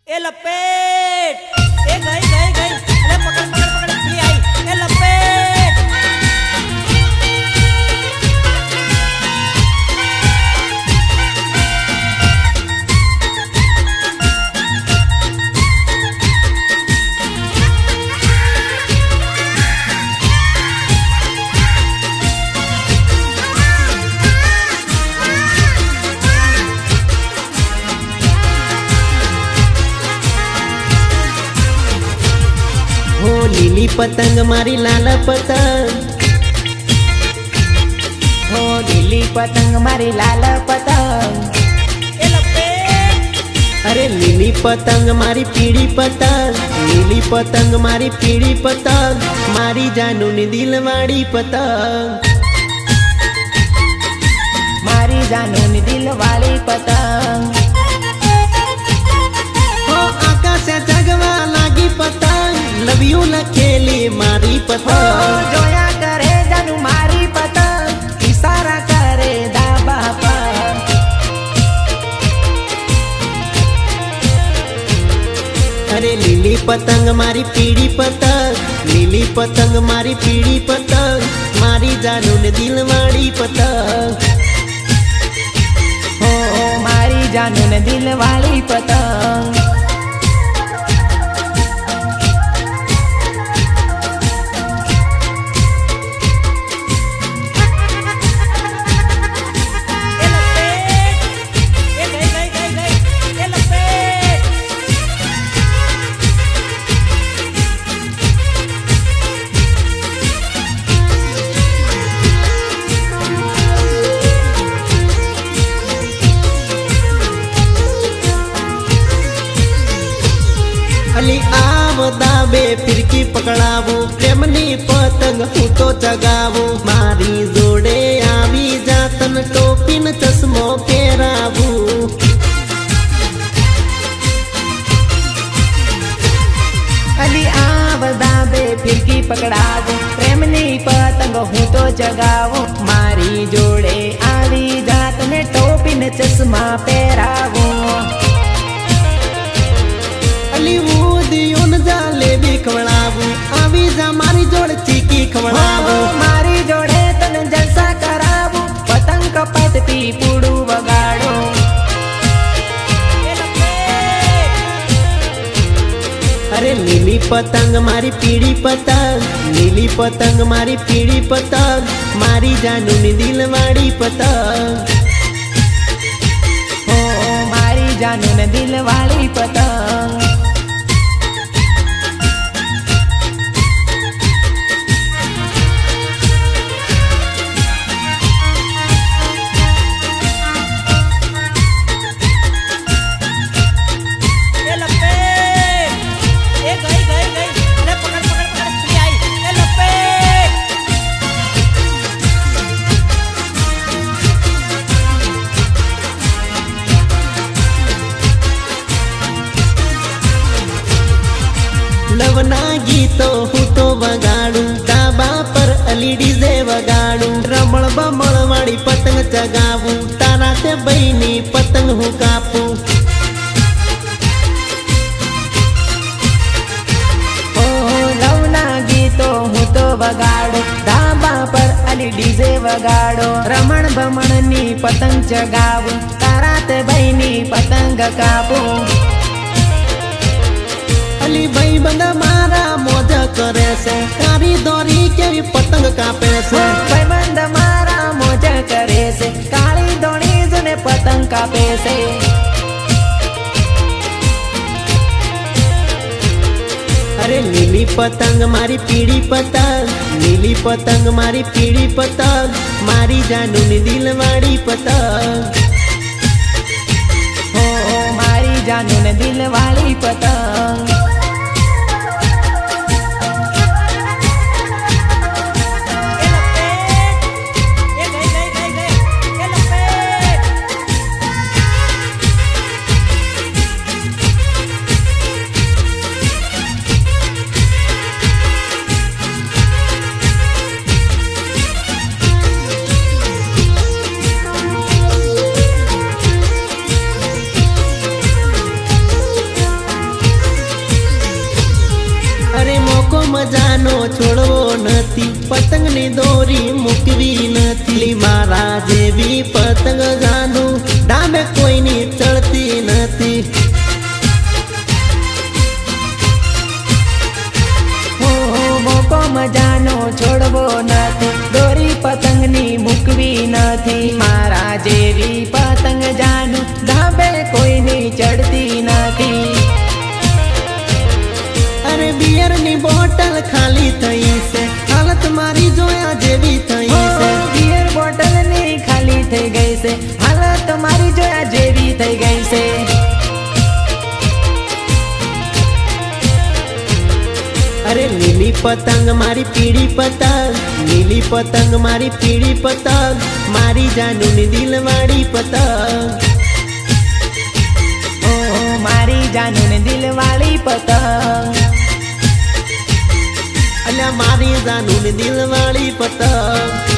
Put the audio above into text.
ए लपेट ए गई गई गई अरे पकड़ पकड़ पकड़ मछली आई ए लपेट। हो लीली पतंग मारी लाल पतंग, हो नीली पतंग मारी लाल पतंग। ए लपेट अरे लीली पतंग मारी पीड़ी पतंग, लीली पतंग मारी पीड़ी पतंग, मारी जानू ने दिल वाड़ी पतंग। मारी जानू नी दिल वाली पतंग। हो आकाश जगवा लागी पतंग, लव यू लखेली मारी हो पतंग। जोया करे जानू मारी पतंग, इशारा करे दाबा पर। अरे लीली पतंग मारी पीड़ी पतंग, लीली पतंग मारी पीड़ी पतंग, मारी जानू ने दिल वाड़ी पतंग। हो मारी जानू ने दिल वाली पतंग। ए लपेट ए गई गई गई गई ए लपेट। अली आव दाबे फिरकी पकड़ावू, प्रेमनी पतंग हूँ तो जगावू, मारी जोड़े आवी जातन टोपीन चश्मो पेरावू। अली आव दाबे फिरकी पकड़ावो, प्रेमनी पतंग हूँ तो जगावो, मारी जोड़े आवी जात ने टोपी ने चश्मा पहरावो। अली वो दियोन जाले भी खवड़ावू, आवी जा मारी जोड़ चीकी खवड़ावू। मारी जोड़े तन जलसा करावो, पतंग कपत पी पुड़ू वगाड़ो। ए लपेट अरे लीली पतंग मारी पीड़ी पतंग, लीली पतंग मारी पीड़ी पतंग, मारी जानू ने दिल वाड़ी पतंग। हो मारी जानू ने दिल वाली पतंग। ए लपेट ए गई गई गई अरे पकड़ पकड़ पकड़ मछली आई ए लपेट। लवना गीतो हूँ तो वगाड़ू, डाबा पर अली डीजे वगाड़ू, रमण बमण वाली पतंग चगावू, तारा ते बहनी पतंग हूँ कापू। ओ लवना गीतो हूँ तो वगाड़ो, धाबा पर अली डीजे वगाड़ो, रमण बमण नी पतंग चगावो, तारा ते बहनी पतंग कापो। अली भाई बंदा मारा मौज करे से, कारी दोरी के भी पतंग कापे से। भाईबंद मारा मौज करे से, काली दोणी जुने पतंग कापे से। अरे लीली पतंग मारी पीड़ी पतंग, लीली पतंग मारी पीड़ी पतंग, मारी जानू ने दिल वाड़ी पतंग। हो मारी जानू ने दिल वाली पतंग। ए लपेट ए गई गई गई गई ए लपेट। જાનો છોડવો નથી, પતંગની દોરી મૂકવી નથી. મારા જેવી પતંગ જાનું ડામે કોઈની ચડતી નથી. મોકો મજાનો છોડવો નથી, દોરી પતંગની મૂકવી નથી. મારા જેવી પતંગ જાનું ધાબે કોઈની ચડતી નથી. અરે બિયરની બોટલ ખાલી થઈ છે, હાલત મારી જોયા જેવી થઈ છે. બિયર બોટલ ની ખાલી થઈ ગઈ છે, હાલત મારી જોયા જેવી થઈ ગઈ છે. અરે લીલી પતંગ મારી પીળી પતંગ, લીલી પતંગ મારી પીળી પતંગ, મારી જાનુની દિલવાળી પતંગ. મારી જાનુની દિલવાળી પતંગ, અલ્યા મારી જાનુની દિલવાળી પતંગ.